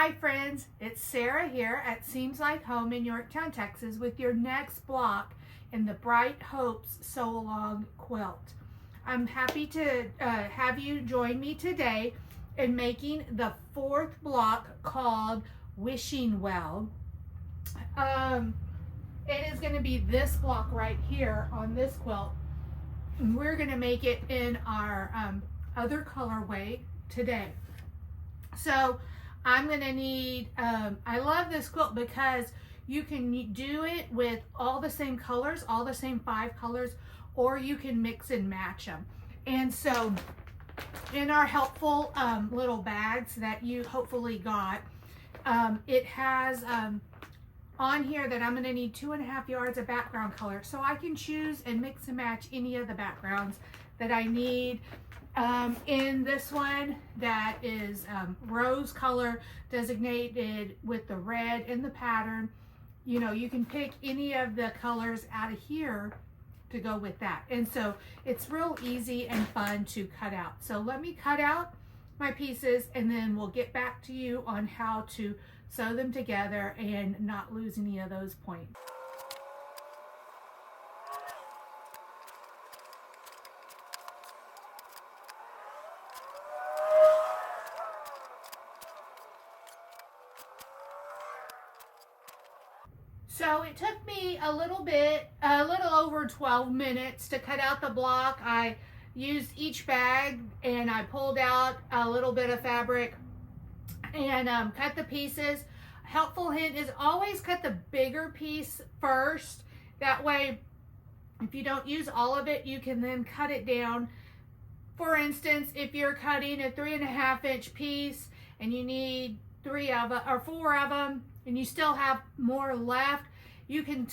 Hi friends, it's Sarah here at Seems Like Home in Yorktown, Texas with your next block in the Bright Hopes Sew Along quilt. I'm happy to have you join me today in making the fourth block called Wishing Well. It is going to be this block right here on this quilt. And we're going to make it in our other colorway today. So I'm going to need, I love this quilt because you can do it with all the same colors, all the same 5 colors, or you can mix and match them. And so in our helpful little bags that you hopefully got, it has on here that I'm going to need 2.5 yards of background color. So I can choose and mix and match any of the backgrounds that I need. In this one that is rose color designated with the red in the pattern, you know, you can pick any of the colors out of here to go with that. And so it's real easy and fun to cut out. So let me cut out my pieces and then we'll get back to you on how to sew them together and not lose any of those points. So it took me a little over 12 minutes to cut out the block. I used each bag and I pulled out a little bit of fabric and cut the pieces. Helpful hint is always cut the bigger piece first. That way, if you don't use all of it, you can then cut it down. For instance, if you're cutting a 3.5-inch piece and you need 3 of them or 4 of them, and you still have more left, you can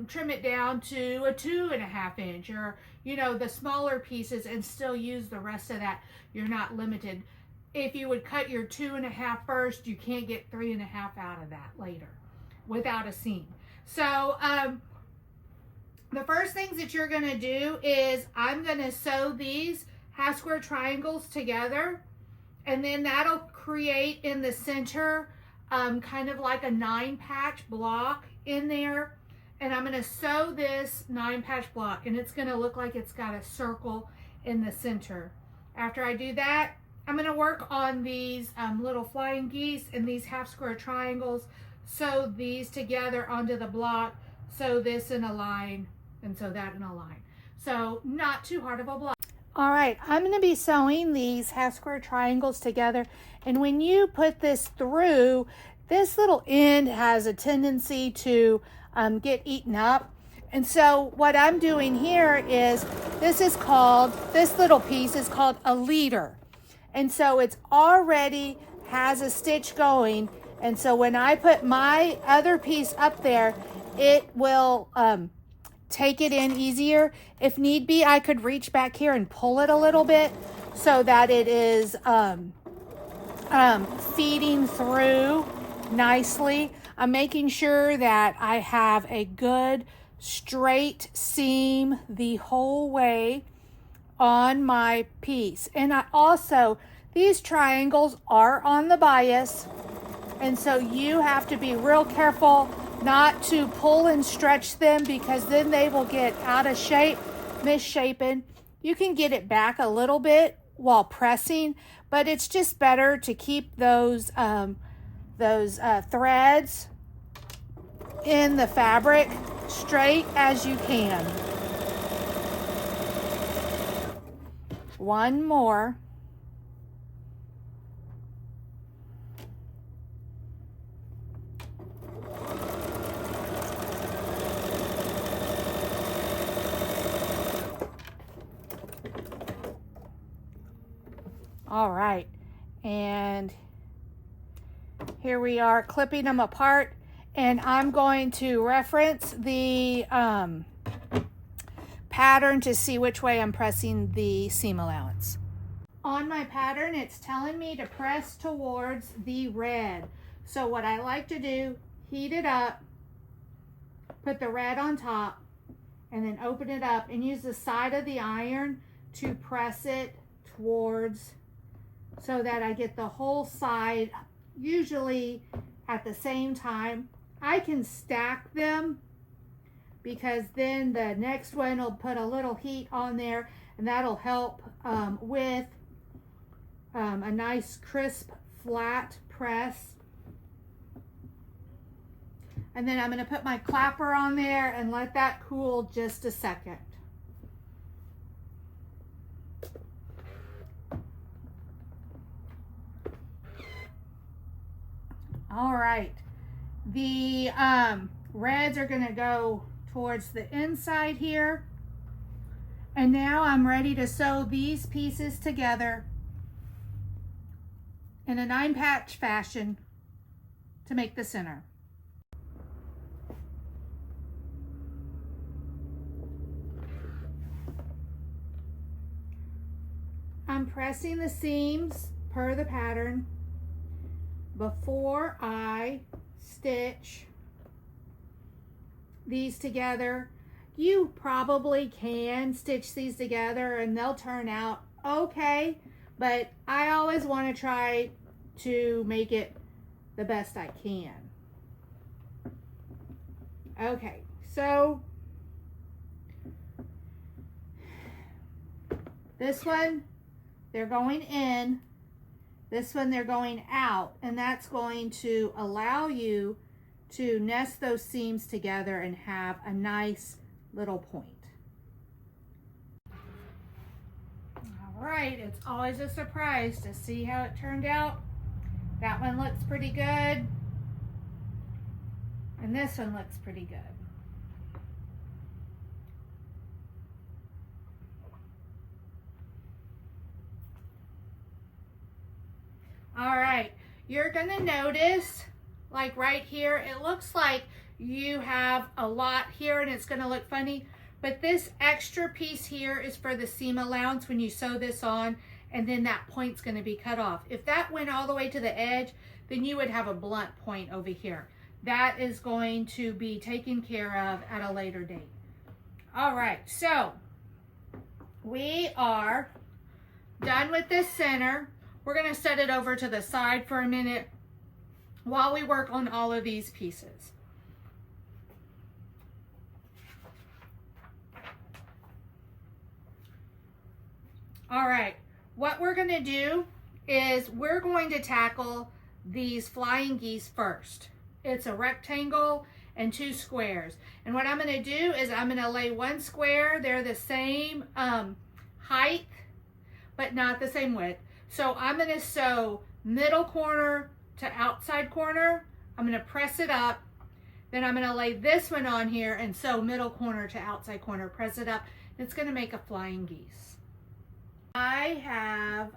trim it down to a 2.5-inch or, you know, the smaller pieces and still use the rest of that. You're not limited. If you would cut your 2.5 first, you can't get 3.5 out of that later without a seam. So the first things that you're going to do is I'm going to sew these half square triangles together, and then that'll create in the center kind of like a 9-patch block in there. And I'm going to sew this 9-patch block and it's going to look like it's got a circle in the center. After I do that, I'm going to work on these little flying geese and these half square triangles, sew these together onto the block, sew this in a line and sew that in a line. So not too hard of a block. All right, I'm going to be sewing these half square triangles together, and when you put this through, this little end has a tendency to get eaten up. And so what I'm doing here is this little piece is called a leader. And so it's already has a stitch going, and so when I put my other piece up there, it will take it in easier. If need be, I could reach back here and pull it a little bit so that it is feeding through nicely. I'm making sure that I have a good straight seam the whole way on my piece. And I also, these triangles are on the bias, and so you have to be real careful not to pull and stretch them because then they will get out of shape, misshapen. You can get it back a little bit while pressing, but it's just better to keep those threads in the fabric straight as you can. One more. All right, and here we are clipping them apart, and I'm going to reference the pattern to see which way I'm pressing the seam allowance. On my pattern, it's telling me to press towards the red. So what I like to do, heat it up, put the red on top, and then open it up and use the side of the iron to press it towards so that I get the whole side usually at the same time. I can stack them because then the next one will put a little heat on there, and that'll help with a nice crisp flat press. And then I'm going to put my clapper on there and let that cool just a second. All right, the reds are going to go towards the inside here. And now I'm ready to sew these pieces together in a 9-patch fashion to make the center. I'm pressing the seams per the pattern before I stitch these together. You probably can stitch these together and they'll turn out okay, but I always want to try to make it the best I can. Okay, so this one, they're going in, this one they're going out, and that's going to allow you to nest those seams together and have a nice little point. All right, it's always a surprise to see how it turned out. That one looks pretty good, and this one looks pretty good. All right, you're gonna notice, like right here, it looks like you have a lot here and it's gonna look funny, but this extra piece here is for the seam allowance when you sew this on, and then that point's gonna be cut off. If that went all the way to the edge, then you would have a blunt point over here. That is going to be taken care of at a later date. All right, so we are done with this center. We're gonna set it over to the side for a minute while we work on all of these pieces. All right, what we're gonna do is we're going to tackle these flying geese first. It's a rectangle and 2 squares. And what I'm gonna do is I'm gonna lay 1 square, they're the same height, but not the same width. So I'm gonna sew middle corner to outside corner. I'm gonna press it up. Then I'm gonna lay this one on here and sew middle corner to outside corner, press it up. It's gonna make a flying geese. I have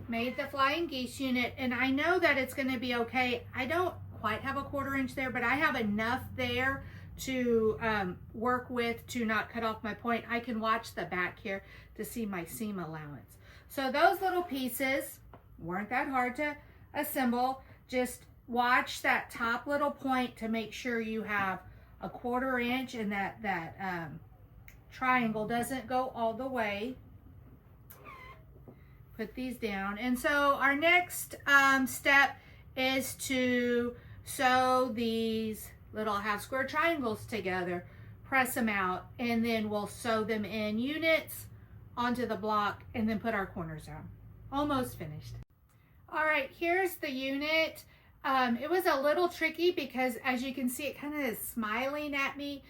made the flying geese unit, and I know that it's gonna be okay. I don't quite have a 1/4 inch there, but I have enough there to work with to not cut off my point. I can watch the back here to see my seam allowance. So those little pieces weren't that hard to assemble. Just watch that top little point to make sure you have a 1/4 inch and that triangle doesn't go all the way. Put these down. And so our next step is to sew these little 1/2 square triangles together, press them out, and then we'll sew them in units onto the block and then put our corners on. Almost finished. All right, here's the unit. It was a little tricky because, as you can see, it kind of is smiling at me.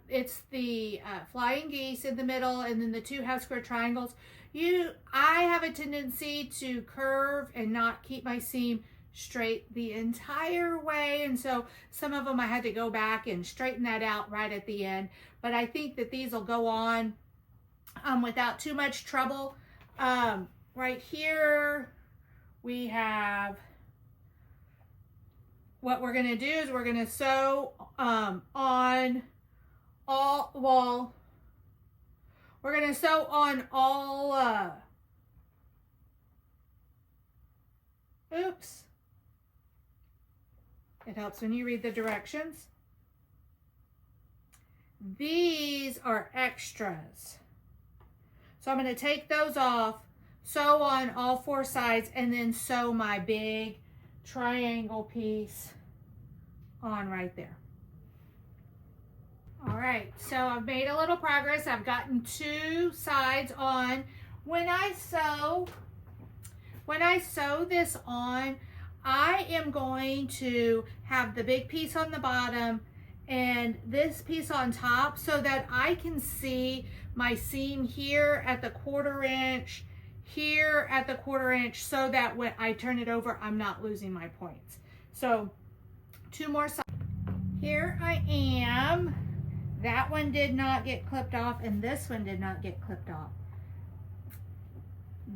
It's the flying geese in the middle and then the 2 1/2 square triangles. I have a tendency to curve and not keep my seam straight the entire way, and so some of them I had to go back and straighten that out right at the end, but I think that these will go on without too much trouble. Right here we have, what we're going to do is we're going to sew on all, well, we're going to sew on all oops. It helps when you read the directions. These are extras. So I'm going to take those off sew on all 4 sides, and then sew my big triangle piece on right there. All right, so I've made a little progress. I've gotten 2 sides on. When I sew this on, I am going to have the big piece on the bottom and this piece on top so that I can see my seam here at the 1/4 inch, here at the 1/4 inch, so that when I turn it over, I'm not losing my points. So 2 more sides. Here I am. That one did not get clipped off, and this one did not get clipped off.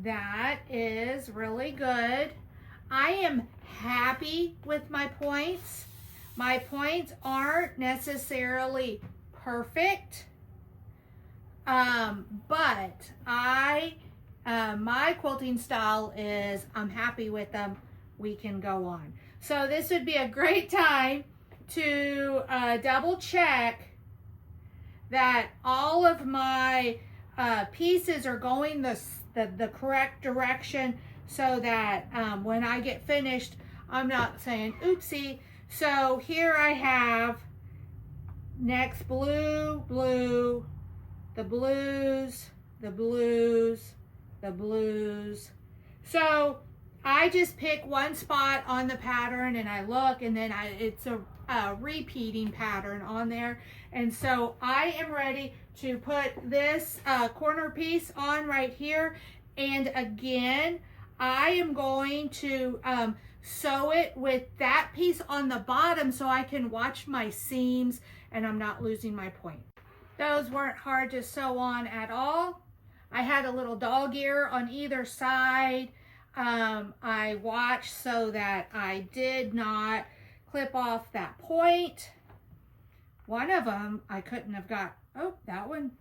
That is really good. I am happy with my points. My points aren't necessarily perfect, but my quilting style is, I'm happy with them. We can go on. So this would be a great time to double check that all of my pieces are going the correct direction, so that when I get finished, I'm not saying oopsie. So here I have next blue, blue, the blues, the blues, the blues. So I just pick one spot on the pattern and I look, and then it's a repeating pattern on there. And so I am ready to put this corner piece on right here. And again, I am going to sew it with that piece on the bottom so I can watch my seams and I'm not losing my point. Those weren't hard to sew on at all. I had a little dog ear on either side. I watched so that I did not clip off that point. One of them I couldn't have got. Oh, that one.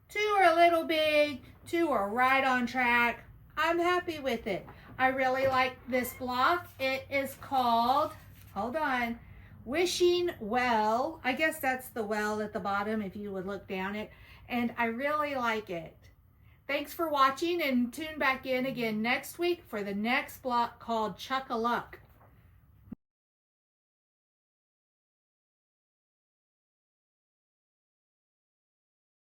2 are a little big, 2 are right on track. I'm happy with it. I really like this block. It is called, hold on, Wishing Well. I guess that's the well at the bottom if you would look down it. And I really like it. Thanks for watching, and tune back in again next week for the next block called Chuck-a-Luck.